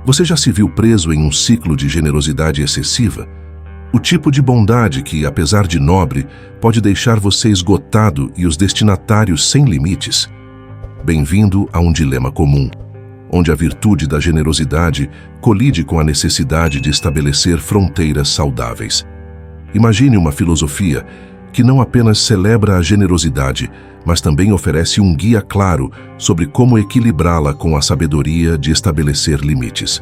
Você já se viu preso em um ciclo de generosidade excessiva? O tipo de bondade que, apesar de nobre, pode deixar você esgotado e os destinatários sem limites? Bem-vindo a um dilema comum, onde a virtude da generosidade colide com a necessidade de estabelecer fronteiras saudáveis. Imagine uma filosofia que não apenas celebra a generosidade, mas também oferece um guia claro sobre como equilibrá-la com a sabedoria de estabelecer limites.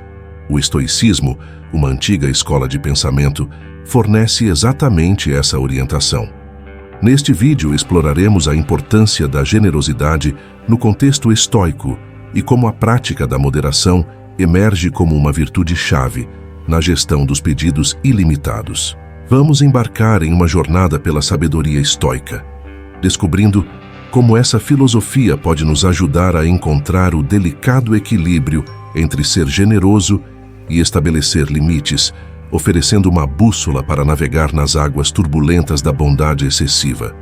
O estoicismo, uma antiga escola de pensamento, fornece exatamente essa orientação. Neste vídeo exploraremos a importância da generosidade no contexto estoico e como a prática da moderação emerge como uma virtude-chave na gestão dos pedidos ilimitados. Vamos embarcar em uma jornada pela sabedoria estoica, descobrindo como essa filosofia pode nos ajudar a encontrar o delicado equilíbrio entre ser generoso e estabelecer limites, oferecendo uma bússola para navegar nas águas turbulentas da bondade excessiva.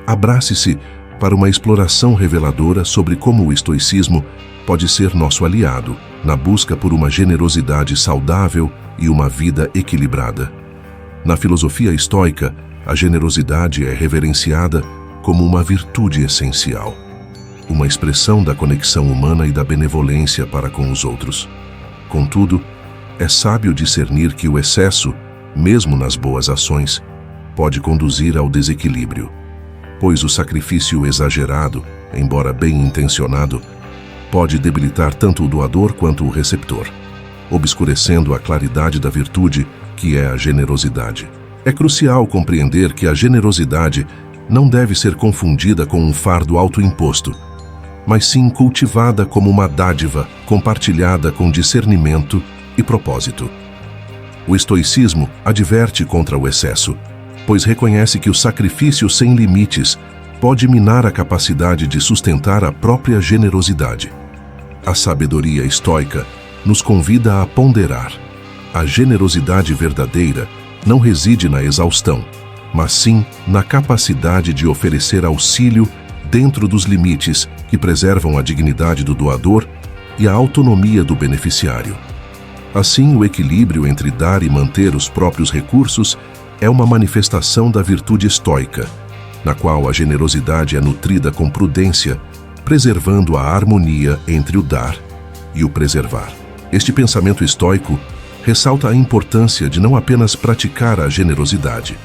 Abrace-se para uma exploração reveladora sobre como o estoicismo pode ser nosso aliado na busca por uma generosidade saudável e uma vida equilibrada. Na filosofia estoica, a generosidade é reverenciada como uma virtude essencial, uma expressão da conexão humana e da benevolência para com os outros. Contudo, é sábio discernir que o excesso, mesmo nas boas ações, pode conduzir ao desequilíbrio, pois o sacrifício exagerado, embora bem intencionado, pode debilitar tanto o doador quanto o receptor, obscurecendo a claridade da virtude que é a generosidade. É crucial compreender que a generosidade não deve ser confundida com um fardo autoimposto, mas sim cultivada como uma dádiva compartilhada com discernimento e propósito. O estoicismo adverte contra o excesso, pois reconhece que o sacrifício sem limites pode minar a capacidade de sustentar a própria generosidade. A sabedoria estoica nos convida a ponderar. A generosidade verdadeira não reside na exaustão, mas sim na capacidade de oferecer auxílio dentro dos limites que preservam a dignidade do doador e a autonomia do beneficiário. Assim, o equilíbrio entre dar e manter os próprios recursos é uma manifestação da virtude estoica, na qual a generosidade é nutrida com prudência, preservando a harmonia entre o dar e o preservar. Este pensamento estoico ressalta a importância de não apenas praticar a generosidade,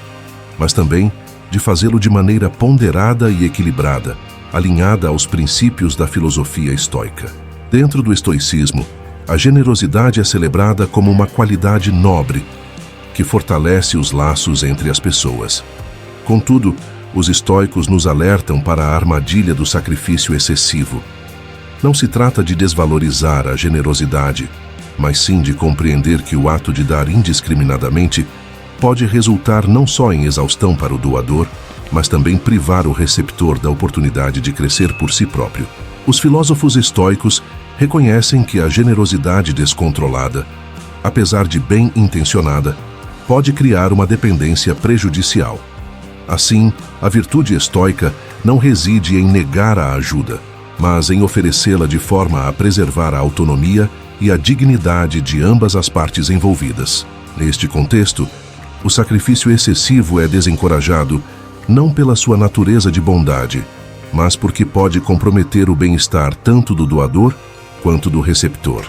mas também de fazê-lo de maneira ponderada e equilibrada, alinhada aos princípios da filosofia estoica. Dentro do estoicismo, a generosidade é celebrada como uma qualidade nobre, que fortalece os laços entre as pessoas. Contudo, os estoicos nos alertam para a armadilha do sacrifício excessivo. Não se trata de desvalorizar a generosidade, mas sim de compreender que o ato de dar indiscriminadamente pode resultar não só em exaustão para o doador, mas também privar o receptor da oportunidade de crescer por si próprio. Os filósofos estoicos reconhecem que a generosidade descontrolada, apesar de bem intencionada, pode criar uma dependência prejudicial. Assim, a virtude estoica não reside em negar a ajuda, mas em oferecê-la de forma a preservar a autonomia e a dignidade de ambas as partes envolvidas. Neste contexto, o sacrifício excessivo é desencorajado não pela sua natureza de bondade, mas porque pode comprometer o bem-estar tanto do doador quanto do receptor.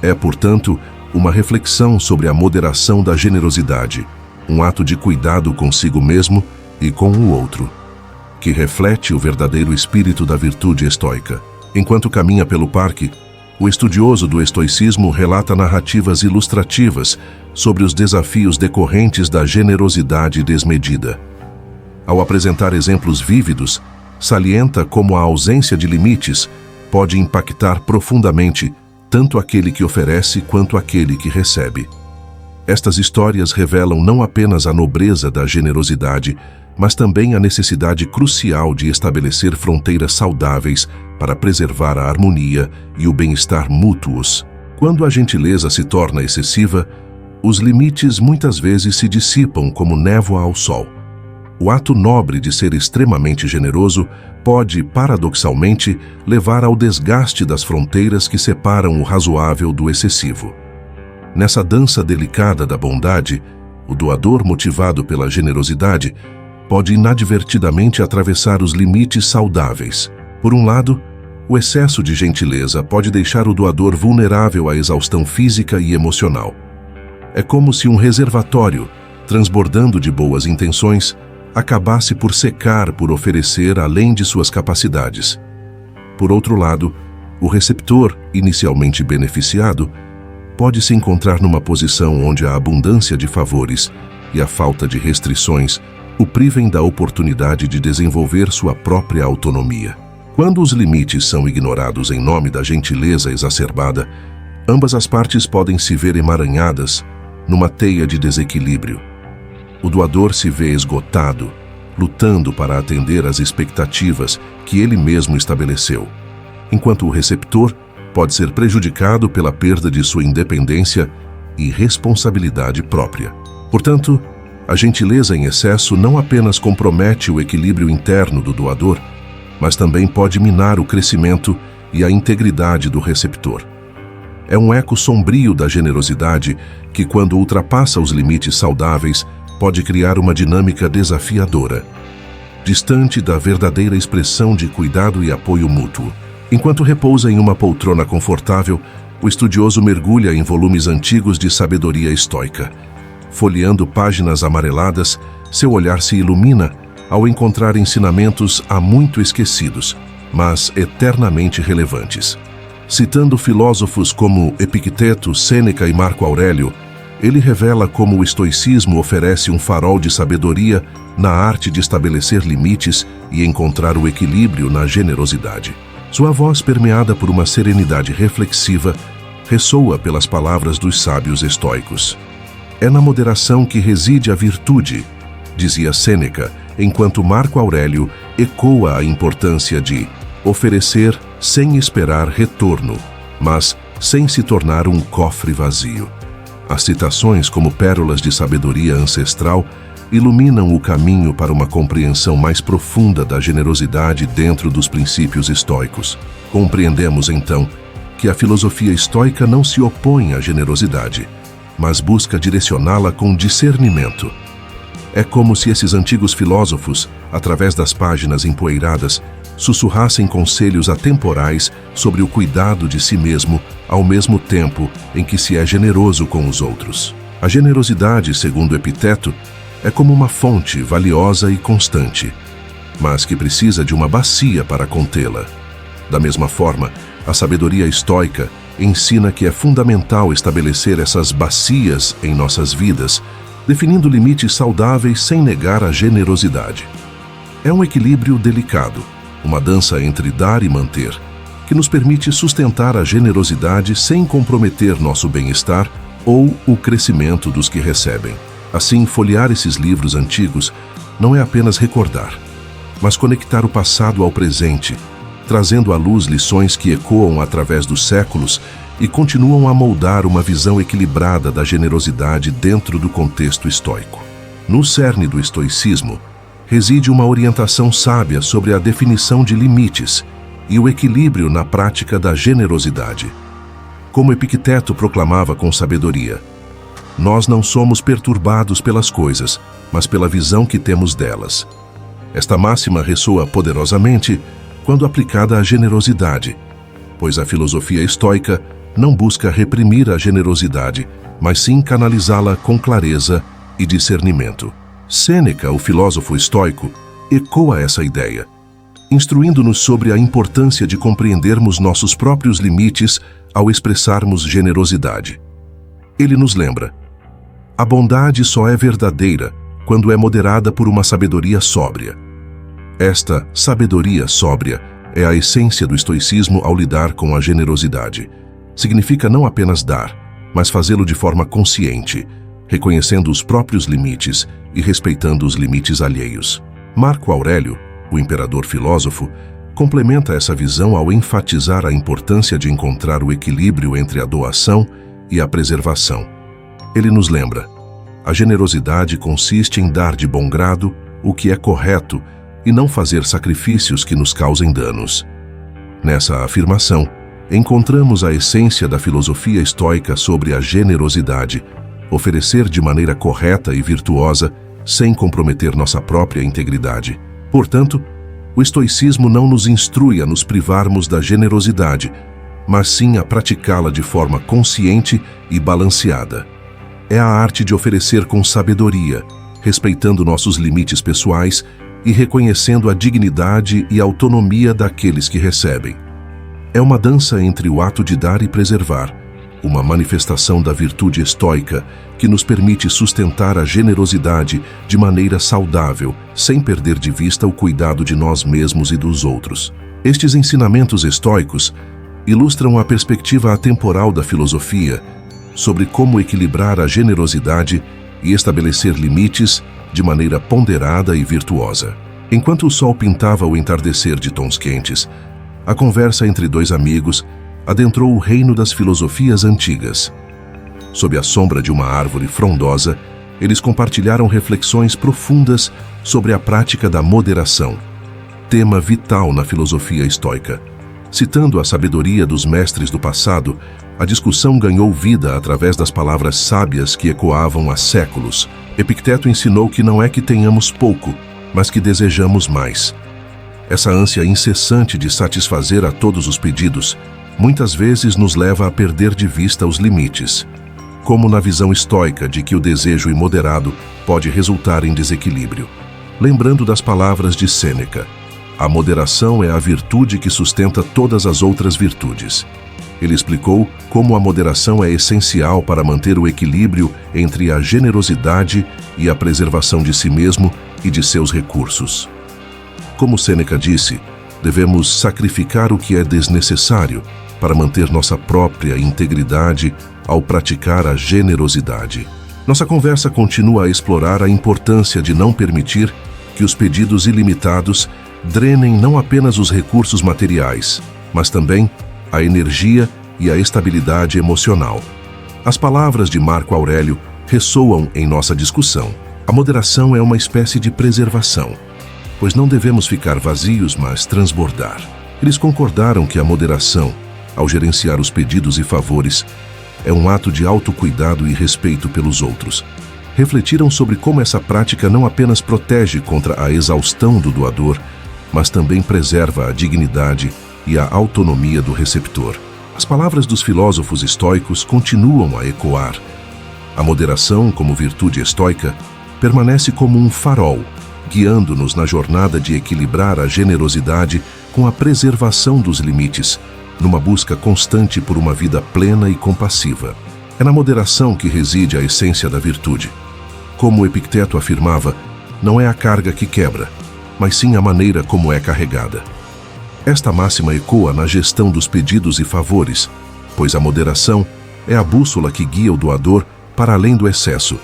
É, portanto, uma reflexão sobre a moderação da generosidade, um ato de cuidado consigo mesmo e com o outro, que reflete o verdadeiro espírito da virtude estoica. Enquanto caminha pelo parque, o estudioso do estoicismo relata narrativas ilustrativas sobre os desafios decorrentes da generosidade desmedida. Ao apresentar exemplos vívidos, salienta como a ausência de limites pode impactar profundamente tanto aquele que oferece quanto aquele que recebe. Estas histórias revelam não apenas a nobreza da generosidade, mas também a necessidade crucial de estabelecer fronteiras saudáveis para preservar a harmonia e o bem-estar mútuos. Quando a gentileza se torna excessiva, os limites muitas vezes se dissipam como névoa ao sol, O ato nobre de ser extremamente generoso pode, paradoxalmente, levar ao desgaste das fronteiras que separam o razoável do excessivo. Nessa dança delicada da bondade, o doador motivado pela generosidade pode inadvertidamente atravessar os limites saudáveis. Por um lado, o excesso de gentileza pode deixar o doador vulnerável à exaustão física e emocional. É como se um reservatório, transbordando de boas intenções, acabasse por secar por oferecer além de suas capacidades. Por outro lado, o receptor, inicialmente beneficiado, pode se encontrar numa posição onde a abundância de favores e a falta de restrições o privem da oportunidade de desenvolver sua própria autonomia. Quando os limites são ignorados em nome da gentileza exacerbada, ambas as partes podem se ver emaranhadas numa teia de desequilíbrio. O doador se vê esgotado, lutando para atender às expectativas que ele mesmo estabeleceu, enquanto o receptor pode ser prejudicado pela perda de sua independência e responsabilidade própria. Portanto, a gentileza em excesso não apenas compromete o equilíbrio interno do doador, mas também pode minar o crescimento e a integridade do receptor. É um eco sombrio da generosidade que, quando ultrapassa os limites saudáveis, pode criar uma dinâmica desafiadora, distante da verdadeira expressão de cuidado e apoio mútuo. Enquanto repousa em uma poltrona confortável, o estudioso mergulha em volumes antigos de sabedoria estoica. Folheando páginas amareladas, seu olhar se ilumina ao encontrar ensinamentos há muito esquecidos, mas eternamente relevantes. Citando filósofos como Epicteto, Sêneca e Marco Aurélio, ele revela como o estoicismo oferece um farol de sabedoria na arte de estabelecer limites e encontrar o equilíbrio na generosidade. Sua voz, permeada por uma serenidade reflexiva, ressoa pelas palavras dos sábios estoicos. É na moderação que reside a virtude, dizia Sêneca, enquanto Marco Aurélio ecoa a importância de oferecer sem esperar retorno, mas sem se tornar um cofre vazio. As citações, como pérolas de sabedoria ancestral, iluminam o caminho para uma compreensão mais profunda da generosidade dentro dos princípios estoicos. Compreendemos, então, que a filosofia estoica não se opõe à generosidade, mas busca direcioná-la com discernimento. É como se esses antigos filósofos, através das páginas empoeiradas, sussurrassem conselhos atemporais sobre o cuidado de si mesmo, ao mesmo tempo em que se é generoso com os outros. A generosidade, segundo Epicteto, é como uma fonte valiosa e constante, mas que precisa de uma bacia para contê-la. Da mesma forma, a sabedoria estoica ensina que é fundamental estabelecer essas bacias em nossas vidas, definindo limites saudáveis sem negar a generosidade. É um equilíbrio delicado, uma dança entre dar e manter, que nos permite sustentar a generosidade sem comprometer nosso bem-estar ou o crescimento dos que recebem. Assim, folhear esses livros antigos não é apenas recordar, mas conectar o passado ao presente, trazendo à luz lições que ecoam através dos séculos e continuam a moldar uma visão equilibrada da generosidade dentro do contexto estoico. No cerne do estoicismo, reside uma orientação sábia sobre a definição de limites e o equilíbrio na prática da generosidade. Como Epicteto proclamava com sabedoria, nós não somos perturbados pelas coisas, mas pela visão que temos delas. Esta máxima ressoa poderosamente quando aplicada à generosidade, pois a filosofia estoica não busca reprimir a generosidade, mas sim canalizá-la com clareza e discernimento. Sêneca, o filósofo estoico, ecoa essa ideia, instruindo-nos sobre a importância de compreendermos nossos próprios limites ao expressarmos generosidade. Ele nos lembra: a bondade só é verdadeira quando é moderada por uma sabedoria sóbria. Esta sabedoria sóbria é a essência do estoicismo ao lidar com a generosidade. Significa não apenas dar, mas fazê-lo de forma consciente, reconhecendo os próprios limites e respeitando os limites alheios. Marco Aurélio, o imperador filósofo, complementa essa visão ao enfatizar a importância de encontrar o equilíbrio entre a doação e a preservação. Ele nos lembra: a generosidade consiste em dar de bom grado, o que é correto e não fazer sacrifícios que nos causem danos. Nessa afirmação, encontramos a essência da filosofia estoica sobre a generosidade, oferecer de maneira correta e virtuosa, sem comprometer nossa própria integridade. Portanto, o estoicismo não nos instrui a nos privarmos da generosidade, mas sim a praticá-la de forma consciente e balanceada. É a arte de oferecer com sabedoria, respeitando nossos limites pessoais e reconhecendo a dignidade e autonomia daqueles que recebem. É uma dança entre o ato de dar e preservar, uma manifestação da virtude estoica que nos permite sustentar a generosidade de maneira saudável, sem perder de vista o cuidado de nós mesmos e dos outros. Estes ensinamentos estoicos ilustram a perspectiva atemporal da filosofia sobre como equilibrar a generosidade e estabelecer limites de maneira ponderada e virtuosa. Enquanto o sol pintava o entardecer de tons quentes, a conversa entre dois amigos adentrou o reino das filosofias antigas. Sob a sombra de uma árvore frondosa, eles compartilharam reflexões profundas sobre a prática da moderação, tema vital na filosofia estoica. Citando a sabedoria dos mestres do passado, a discussão ganhou vida através das palavras sábias que ecoavam há séculos. Epicteto ensinou que não é que tenhamos pouco, mas que desejamos mais. Essa ânsia incessante de satisfazer a todos os pedidos muitas vezes nos leva a perder de vista os limites, como na visão estoica de que o desejo imoderado pode resultar em desequilíbrio. Lembrando das palavras de Sêneca, a moderação é a virtude que sustenta todas as outras virtudes. Ele explicou como a moderação é essencial para manter o equilíbrio entre a generosidade e a preservação de si mesmo e de seus recursos. Como Sêneca disse, devemos sacrificar o que é desnecessário para manter nossa própria integridade ao praticar a generosidade. Nossa conversa continua a explorar a importância de não permitir que os pedidos ilimitados drenem não apenas os recursos materiais, mas também a energia e a estabilidade emocional. As palavras de Marco Aurélio ressoam em nossa discussão. A moderação é uma espécie de preservação, pois não devemos ficar vazios, mas transbordar. Eles concordaram que a moderação, ao gerenciar os pedidos e favores, é um ato de autocuidado e respeito pelos outros. Refletiram sobre como essa prática não apenas protege contra a exaustão do doador, mas também preserva a dignidade e a autonomia do receptor. As palavras dos filósofos estoicos continuam a ecoar. A moderação, como virtude estoica, permanece como um farol, guiando-nos na jornada de equilibrar a generosidade com a preservação dos limites, numa busca constante por uma vida plena e compassiva. É na moderação que reside a essência da virtude. Como Epicteto afirmava, não é a carga que quebra, mas sim a maneira como é carregada. Esta máxima ecoa na gestão dos pedidos e favores, pois a moderação é a bússola que guia o doador para além do excesso,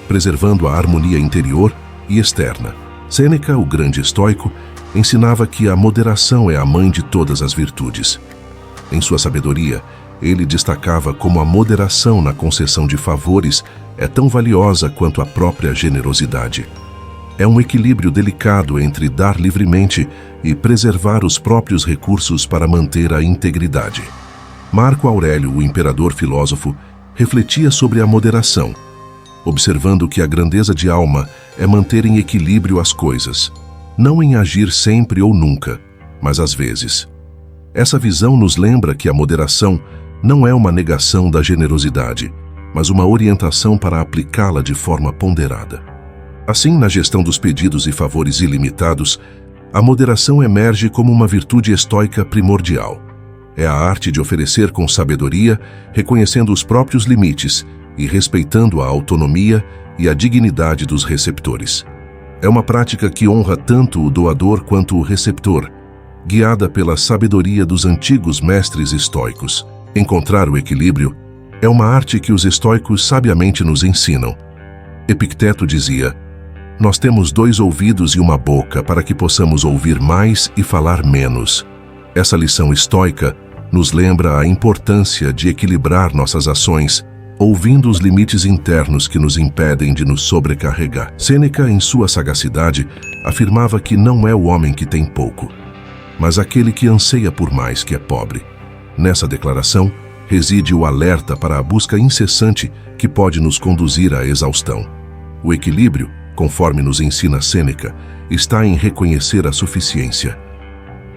preservando a harmonia interior e externa. Sêneca, o grande estoico, ensinava que a moderação é a mãe de todas as virtudes. Em sua sabedoria, ele destacava como a moderação na concessão de favores é tão valiosa quanto a própria generosidade. É um equilíbrio delicado entre dar livremente e preservar os próprios recursos para manter a integridade. Marco Aurélio, o imperador filósofo, refletia sobre a moderação, observando que a grandeza de alma é manter em equilíbrio as coisas, não em agir sempre ou nunca, mas às vezes. Essa visão nos lembra que a moderação não é uma negação da generosidade, mas uma orientação para aplicá-la de forma ponderada. Assim, na gestão dos pedidos e favores ilimitados, a moderação emerge como uma virtude estoica primordial. É a arte de oferecer com sabedoria, reconhecendo os próprios limites e respeitando a autonomia e a dignidade dos receptores. É uma prática que honra tanto o doador quanto o receptor, guiada pela sabedoria dos antigos mestres estoicos. Encontrar o equilíbrio é uma arte que os estoicos sabiamente nos ensinam. Epicteto dizia: nós temos 2 ouvidos e uma boca para que possamos ouvir mais e falar menos. Essa lição estoica nos lembra a importância de equilibrar nossas ações, ouvindo os limites internos que nos impedem de nos sobrecarregar. Sêneca, em sua sagacidade, afirmava que não é o homem que tem pouco, mas aquele que anseia por mais que é pobre. Nessa declaração, reside o alerta para a busca incessante que pode nos conduzir à exaustão. O equilíbrio, conforme nos ensina Sêneca, está em reconhecer a suficiência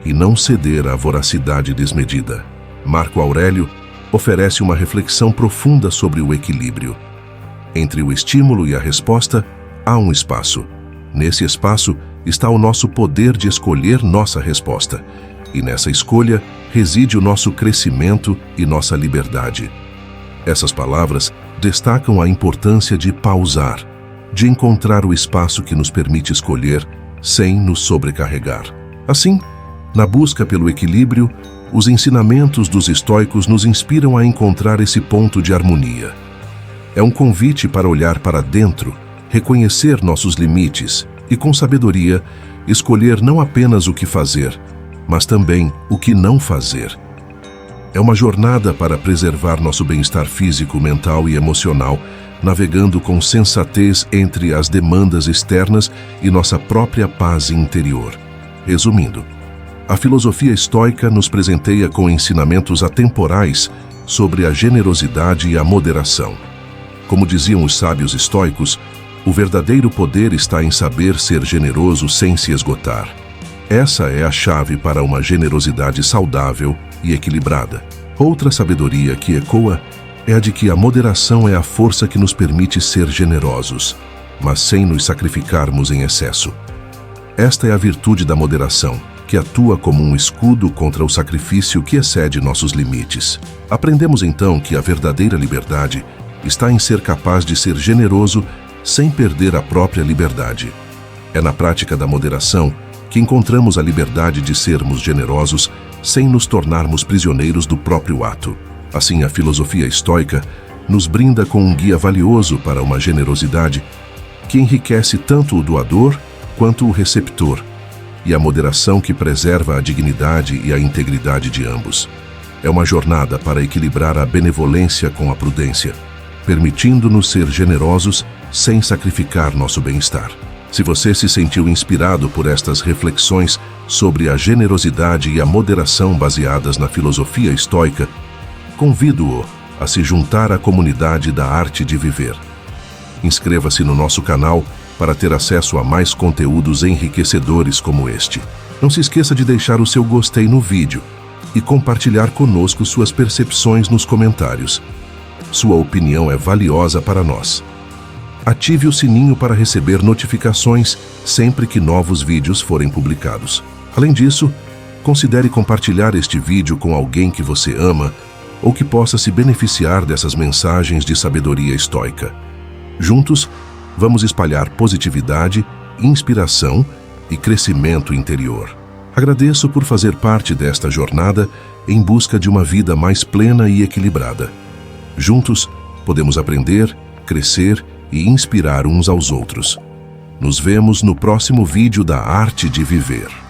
e não ceder à voracidade desmedida. Marco Aurélio oferece uma reflexão profunda sobre o equilíbrio. Entre o estímulo e a resposta, há um espaço. Nesse espaço está o nosso poder de escolher nossa resposta, e nessa escolha reside o nosso crescimento e nossa liberdade. Essas palavras destacam a importância de pausar, de encontrar o espaço que nos permite escolher sem nos sobrecarregar. Assim, na busca pelo equilíbrio, os ensinamentos dos estoicos nos inspiram a encontrar esse ponto de harmonia. É um convite para olhar para dentro, reconhecer nossos limites e, com sabedoria, escolher não apenas o que fazer, mas também o que não fazer. É uma jornada para preservar nosso bem-estar físico, mental e emocional, navegando com sensatez entre as demandas externas e nossa própria paz interior. Resumindo, a filosofia estoica nos presenteia com ensinamentos atemporais sobre a generosidade e a moderação. Como diziam os sábios estoicos, o verdadeiro poder está em saber ser generoso sem se esgotar. Essa é a chave para uma generosidade saudável e equilibrada. Outra sabedoria que ecoa é a de que a moderação é a força que nos permite ser generosos, mas sem nos sacrificarmos em excesso. Esta é a virtude da moderação, que atua como um escudo contra o sacrifício que excede nossos limites. Aprendemos então que a verdadeira liberdade está em ser capaz de ser generoso sem perder a própria liberdade. É na prática da moderação que encontramos a liberdade de sermos generosos sem nos tornarmos prisioneiros do próprio ato. Assim, a filosofia estoica nos brinda com um guia valioso para uma generosidade que enriquece tanto o doador quanto o receptor, e a moderação que preserva a dignidade e a integridade de ambos. É uma jornada para equilibrar a benevolência com a prudência, permitindo-nos ser generosos sem sacrificar nosso bem-estar. Se você se sentiu inspirado por estas reflexões sobre a generosidade e a moderação baseadas na filosofia estoica, convido-o a se juntar à comunidade da Arte de Viver. Inscreva-se no nosso canal para ter acesso a mais conteúdos enriquecedores como este. Não se esqueça de deixar o seu gostei no vídeo e compartilhar conosco suas percepções nos comentários. Sua opinião é valiosa para nós. Ative o sininho para receber notificações sempre que novos vídeos forem publicados. Além disso, considere compartilhar este vídeo com alguém que você ama ou que possa se beneficiar dessas mensagens de sabedoria estoica. Juntos, vamos espalhar positividade, inspiração e crescimento interior. Agradeço por fazer parte desta jornada em busca de uma vida mais plena e equilibrada. Juntos, podemos aprender, crescer e inspirar uns aos outros. Nos vemos no próximo vídeo da Arte de Viver.